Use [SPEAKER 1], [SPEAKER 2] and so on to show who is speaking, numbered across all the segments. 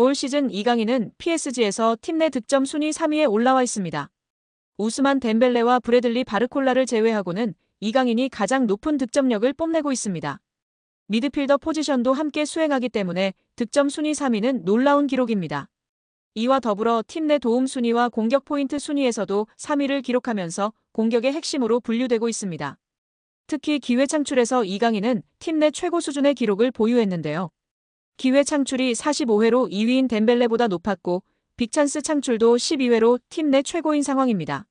[SPEAKER 1] 올 시즌 이강인은 PSG에서 팀 내 득점 순위 3위에 올라와 있습니다. 우스만 덴벨레와 브래들리 바르콜라를 제외하고는 이강인이 가장 높은 득점력을 뽐내고 있습니다. 미드필더 포지션도 함께 수행하기 때문에 득점 순위 3위는 놀라운 기록입니다. 이와 더불어 팀 내 도움 순위와 공격 포인트 순위에서도 3위를 기록하면서 공격의 핵심으로 분류되고 있습니다. 특히 기회 창출에서 이강인은 팀 내 최고 수준의 기록을 보유했는데요. 기회 창출이 45회로 2위인 덴벨레보다 높았고 빅찬스 창출도 12회로 팀 내 최고인 상황입니다.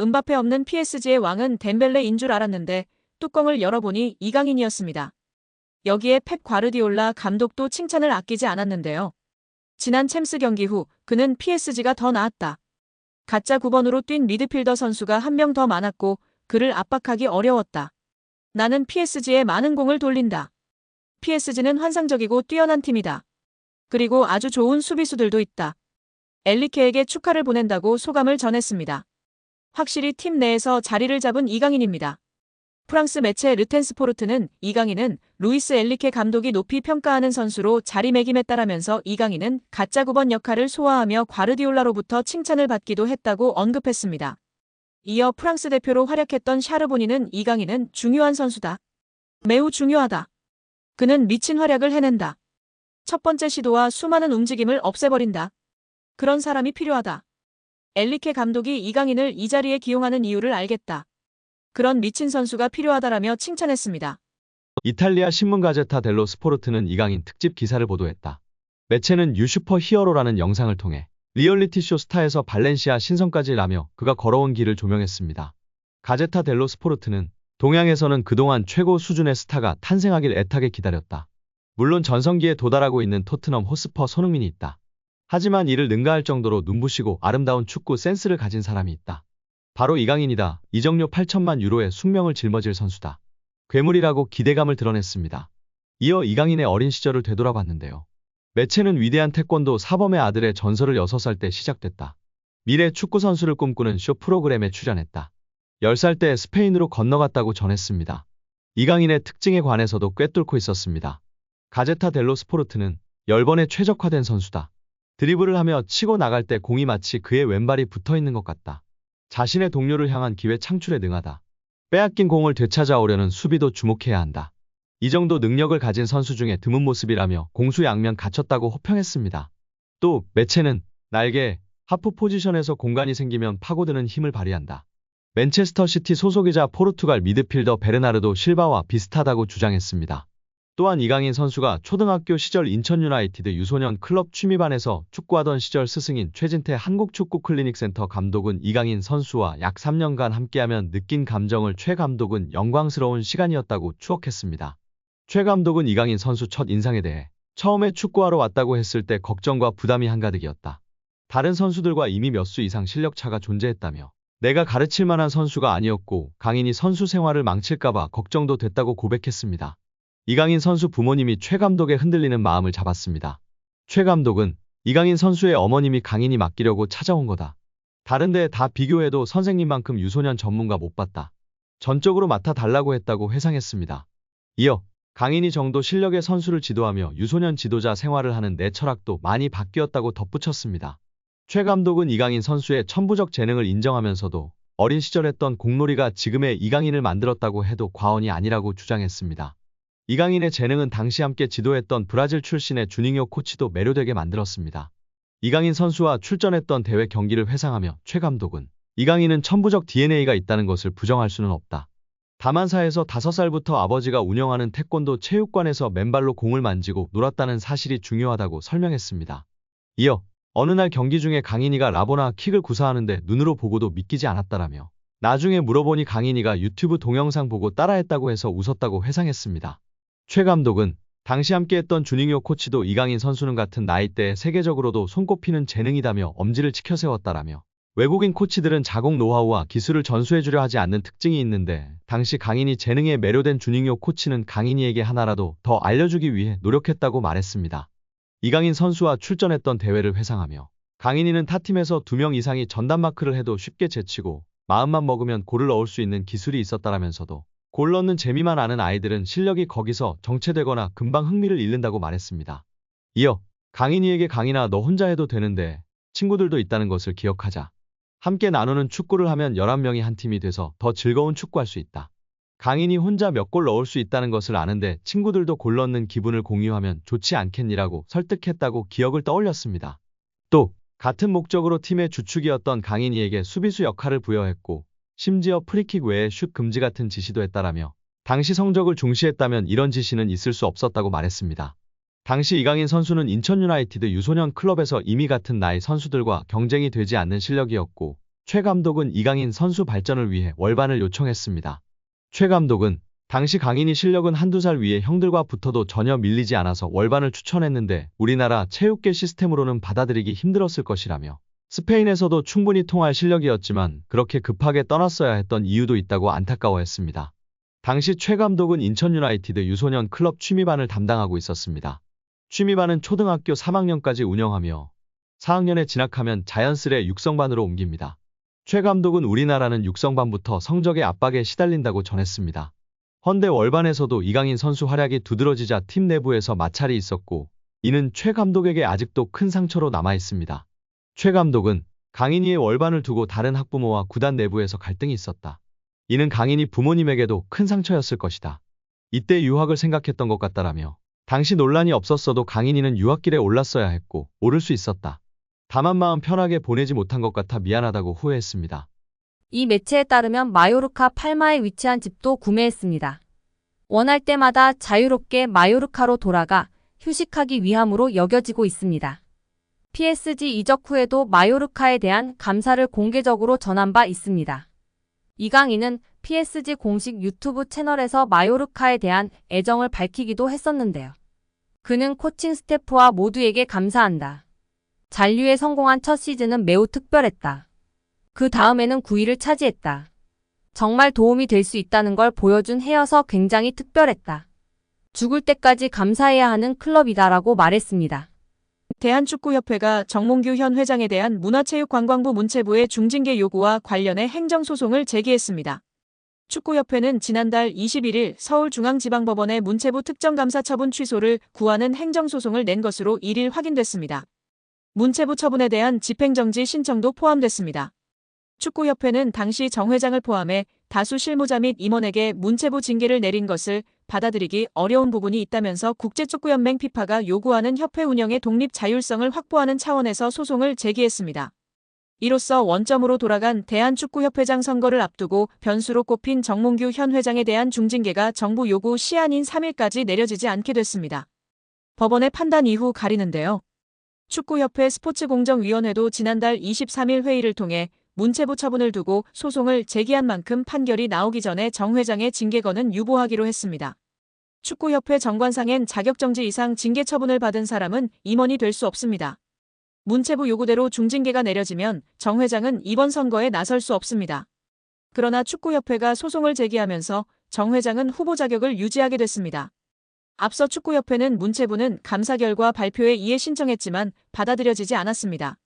[SPEAKER 1] 음바페 없는 PSG의 왕은 덴벨레인 줄 알았는데 뚜껑을 열어보니 이강인이었습니다. 여기에 펩 과르디올라 감독도 칭찬을 아끼지 않았는데요. 지난 챔스 경기 후 그는 PSG가 더 나았다. 가짜 9번으로 뛴 미드필더 선수가 한 명 더 많았고 그를 압박하기 어려웠다. 나는 PSG에 많은 공을 돌린다. PSG는 환상적이고 뛰어난 팀이다. 그리고 아주 좋은 수비수들도 있다. 엘리케에게 축하를 보낸다고 소감을 전했습니다. 확실히 팀 내에서 자리를 잡은 이강인입니다. 프랑스 매체 르텐스포르트는 이강인은 루이스 엘리케 감독이 높이 평가하는 선수로 자리매김했다라면서 이강인은 가짜 9번 역할을 소화하며 과르디올라로부터 칭찬을 받기도 했다고 언급했습니다. 이어 프랑스 대표로 활약했던 샤르보니는 이강인은 중요한 선수다. 매우 중요하다. 그는 미친 활약을 해낸다. 첫 번째 시도와 수많은 움직임을 없애버린다. 그런 사람이 필요하다. 엘리케 감독이 이강인을 이 자리에 기용하는 이유를 알겠다. 그런 미친 선수가 필요하다라며 칭찬했습니다.
[SPEAKER 2] 이탈리아 신문 가제타 델로 스포르트는 이강인 특집 기사를 보도했다. 매체는 뉴 슈퍼 히어로라는 영상을 통해 리얼리티쇼 스타에서 발렌시아 신성까지 라며 그가 걸어온 길을 조명했습니다. 가제타 델로 스포르트는 동양에서는 그동안 최고 수준의 스타가 탄생하길 애타게 기다렸다. 물론 전성기에 도달하고 있는 토트넘 호스퍼 손흥민이 있다. 하지만 이를 능가할 정도로 눈부시고 아름다운 축구 센스를 가진 사람이 있다. 바로 이강인이다. 이적료 8천만 유로의 숙명을 짊어질 선수다. 괴물이라고 기대감을 드러냈습니다. 이어 이강인의 어린 시절을 되돌아봤는데요. 매체는 위대한 태권도 사범의 아들의 전설을 6살 때 시작됐다. 미래 축구 선수를 꿈꾸는 쇼 프로그램에 출연했다. 10살 때 스페인으로 건너갔다고 전했습니다. 이강인의 특징에 관해서도 꿰뚫고 있었습니다. 가제타 델로 스포르트는 10번의 최적화된 선수다. 드리블을 하며 치고 나갈 때 공이 마치 그의 왼발이 붙어있는 것 같다. 자신의 동료를 향한 기회 창출에 능하다. 빼앗긴 공을 되찾아오려는 수비도 주목해야 한다. 이 정도 능력을 가진 선수 중에 드문 모습이라며 공수양면 갖췄다고 호평했습니다. 또 매체는 날개, 하프 포지션에서 공간이 생기면 파고드는 힘을 발휘한다. 맨체스터 시티 소속이자 포르투갈 미드필더 베르나르도 실바와 비슷하다고 주장했습니다. 또한 이강인 선수가 초등학교 시절 인천 유나이티드 유소년 클럽 취미반에서 축구하던 시절 스승인 최진태 한국축구클리닉센터 감독은 이강인 선수와 약 3년간 함께하면 느낀 감정을 최 감독은 영광스러운 시간이었다고 추억했습니다. 최 감독은 이강인 선수 첫 인상에 대해 처음에 축구하러 왔다고 했을 때 걱정과 부담이 한가득이었다. 다른 선수들과 이미 몇 수 이상 실력차가 존재했다며 내가 가르칠 만한 선수가 아니었고 강인이 선수 생활을 망칠까봐 걱정도 됐다고 고백했습니다. 이강인 선수 부모님이 최 감독의 흔들리는 마음을 잡았습니다. 최 감독은 이강인 선수의 어머님이 강인이 맡기려고 찾아온 거다. 다른 데 다 비교해도 선생님만큼 유소년 전문가 못 봤다. 전적으로 맡아달라고 했다고 회상했습니다. 이어 강인이 정도 실력의 선수를 지도하며 유소년 지도자 생활을 하는 내 철학도 많이 바뀌었다고 덧붙였습니다. 최 감독은 이강인 선수의 천부적 재능을 인정하면서도 어린 시절 했던 공놀이가 지금의 이강인을 만들었다고 해도 과언이 아니라고 주장했습니다. 이강인의 재능은 당시 함께 지도했던 브라질 출신의 주닝요 코치도 매료되게 만들었습니다. 이강인 선수와 출전했던 대회 경기를 회상하며 최 감독은 이강인은 천부적 DNA가 있다는 것을 부정할 수는 없다. 다만사에서 5살부터 아버지가 운영하는 태권도 체육관에서 맨발로 공을 만지고 놀았다는 사실이 중요하다고 설명했습니다. 이어 어느 날 경기 중에 강인이가 라보나 킥을 구사하는데 눈으로 보고도 믿기지 않았다라며 나중에 물어보니 강인이가 유튜브 동영상 보고 따라했다고 해서 웃었다고 회상했습니다. 최 감독은 당시 함께했던 주닝요 코치도 이강인 선수는 같은 나이대에 세계적으로도 손꼽히는 재능이다며 엄지를 치켜세웠다라며 외국인 코치들은 자국 노하우와 기술을 전수해주려 하지 않는 특징이 있는데 당시 강인이 재능에 매료된 주닝요 코치는 강인이에게 하나라도 더 알려주기 위해 노력했다고 말했습니다. 이강인 선수와 출전했던 대회를 회상하며 강인이는 타팀에서 2명 이상이 전담마크를 해도 쉽게 제치고 마음만 먹으면 골을 넣을 수 있는 기술이 있었다라면서도 골 넣는 재미만 아는 아이들은 실력이 거기서 정체되거나 금방 흥미를 잃는다고 말했습니다. 이어 강인이에게 강인아 너 혼자 해도 되는데 친구들도 있다는 것을 기억하자. 함께 나누는 축구를 하면 11명이 한 팀이 돼서 더 즐거운 축구할 수 있다. 강인이 혼자 몇 골 넣을 수 있다는 것을 아는데 친구들도 골 넣는 기분을 공유하면 좋지 않겠니라고 설득했다고 기억을 떠올렸습니다. 또 같은 목적으로 팀의 주축이었던 강인이에게 수비수 역할을 부여했고 심지어 프리킥 외에 슛 금지 같은 지시도 했다라며 당시 성적을 중시했다면 이런 지시는 있을 수 없었다고 말했습니다. 당시 이강인 선수는 인천 유나이티드 유소년 클럽에서 이미 같은 나이 선수들과 경쟁이 되지 않는 실력이었고 최 감독은 이강인 선수 발전을 위해 월반을 요청했습니다. 최 감독은 당시 강인이 실력은 한두 살 위에 형들과 붙어도 전혀 밀리지 않아서 월반을 추천했는데 우리나라 체육계 시스템으로는 받아들이기 힘들었을 것이라며 스페인에서도 충분히 통할 실력이었지만 그렇게 급하게 떠났어야 했던 이유도 있다고 안타까워했습니다. 당시 최 감독은 인천 유나이티드 유소년 클럽 취미반을 담당하고 있었습니다. 취미반은 초등학교 3학년까지 운영하며 4학년에 진학하면 자연스레 육성반으로 옮깁니다. 최 감독은 우리나라는 육성반부터 성적의 압박에 시달린다고 전했습니다. 헌데 월반에서도 이강인 선수 활약이 두드러지자 팀 내부에서 마찰이 있었고 이는 최 감독에게 아직도 큰 상처로 남아 있습니다. 최 감독은 강인이의 월반을 두고 다른 학부모와 구단 내부에서 갈등이 있었다. 이는 강인이 부모님에게도 큰 상처였을 것이다. 이때 유학을 생각했던 것 같다라며 당시 논란이 없었어도 강인이는 유학길에 올랐어야 했고 오를 수 있었다. 다만 마음 편하게 보내지 못한 것 같아 미안하다고 후회했습니다.
[SPEAKER 3] 이 매체에 따르면 마요르카 팔마에 위치한 집도 구매했습니다. 원할 때마다 자유롭게 마요르카로 돌아가 휴식하기 위함으로 여겨지고 있습니다. PSG 이적 후에도 마요르카에 대한 감사를 공개적으로 전한 바 있습니다. 이강인은 PSG 공식 유튜브 채널에서 마요르카에 대한 애정을 밝히기도 했었는데요. 그는 코칭 스태프와 모두에게 감사한다. 잔류에 성공한 첫 시즌은 매우 특별했다. 그 다음에는 9위를 차지했다. 정말 도움이 될 수 있다는 걸 보여준 해여서 굉장히 특별했다. 죽을 때까지 감사해야 하는 클럽이다라고 말했습니다.
[SPEAKER 1] 대한축구협회가 정몽규 현 회장에 대한 문화체육관광부 문체부의 중징계 요구와 관련해 행정소송을 제기했습니다. 축구협회는 지난달 21일 서울중앙지방법원에 문체부 특정감사 처분 취소를 구하는 행정소송을 낸 것으로 1일 확인됐습니다. 문체부 처분에 대한 집행정지 신청도 포함됐습니다. 축구협회는 당시 정 회장을 포함해 다수 실무자 및 임원에게 문체부 징계를 내린 것을 받아들이기 어려운 부분이 있다면서 국제축구연맹 피파가 요구하는 협회 운영의 독립 자율성을 확보하는 차원에서 소송을 제기했습니다. 이로써 원점으로 돌아간 대한축구협회장 선거를 앞두고 변수로 꼽힌 정몽규 현 회장에 대한 중징계가 정부 요구 시한인 3일까지 내려지지 않게 됐습니다. 법원의 판단 이후 가리는데요. 축구협회 스포츠공정위원회도 지난달 23일 회의를 통해 문체부 처분을 두고 소송을 제기한 만큼 판결이 나오기 전에 정 회장의 징계건은 유보하기로 했습니다. 축구협회 정관상엔 자격정지 이상 징계 처분을 받은 사람은 임원이 될 수 없습니다. 문체부 요구대로 중징계가 내려지면 정 회장은 이번 선거에 나설 수 없습니다. 그러나 축구협회가 소송을 제기하면서 정 회장은 후보 자격을 유지하게 됐습니다. 앞서 축구협회는 문체부는 감사 결과 발표에 이의 신청했지만 받아들여지지 않았습니다.